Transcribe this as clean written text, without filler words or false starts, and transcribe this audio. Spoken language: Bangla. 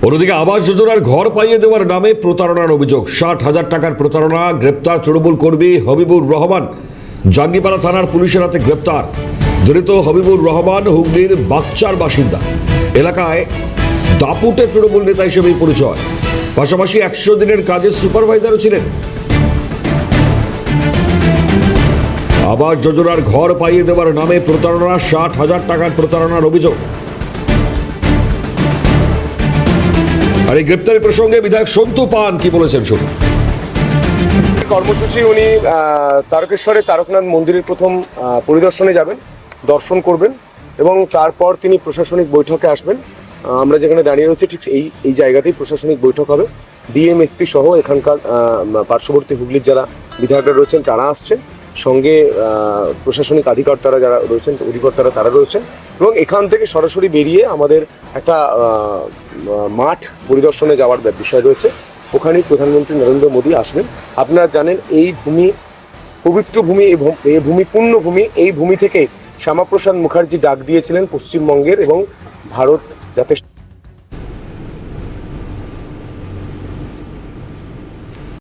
অন্যদিকে আবাস যোজনার ঘর পাইয়ে দেওয়ার নামে প্রতারণার অভিযোগ, 60,000 টাকার প্রতারণা, গ্রেপ্তার তৃণমূল কর্মী হবিবুর রহমান। জাঙ্গিপাড়া থানার পুলিশের হাতে গ্রেপ্তার ধৃত হবিবুর রহমান হুগলির বাগচার বাসিন্দা। এলাকায় দাপুটে তৃণমূল নেতা হিসেবেই পরিচয়, পাশাপাশি 100 দিনের কাজের সুপারভাইজারও ছিলেন। আবাস যোজনার ঘর পাইয়ে দেওয়ার নামে প্রতারণা, 60,000 টাকার প্রতারণার অভিযোগ। আর এই গ্রেপ্তারি প্রসঙ্গে বিধায়ক সন্তু পান কি বলেছেন শুনুন। কর্মসূচি উনি তারকেশ্বরে তারকনাথ মন্দিরের প্রথম পরিদর্শনে যাবেন, দর্শন করবেন এবং তারপর তিনি প্রশাসনিক বৈঠকে আসবেন। আমরা যেখানে দাঁড়িয়ে রয়েছি ঠিক এই জায়গাতেই প্রশাসনিক বৈঠক হবে। ডিএম এসপি সহ এখানকার পার্শ্ববর্তী হুগলির যারা বিধায়করা রয়েছেন তারা আসছেন, সঙ্গে প্রশাসনিক অধিকর্তারা যারা রয়েছেন অধিকর্তারা তারা রয়েছেন এবং এখান থেকে সরাসরি বেরিয়ে আমাদের একটা মাঠ পরিদর্শনে যাওয়ার বিষয় রয়েছে। ওখানেই প্রধানমন্ত্রী নরেন্দ্র মোদী আসবেন। আপনারা জানেন এই ভূমি পবিত্র ভূমি, এই ভূমি পূর্ণ ভূমি। এই ভূমি থেকে শ্যামাপ্রসাদ মুখার্জি ডাক দিয়েছিলেন পশ্চিমবঙ্গের এবং ভারত যাতে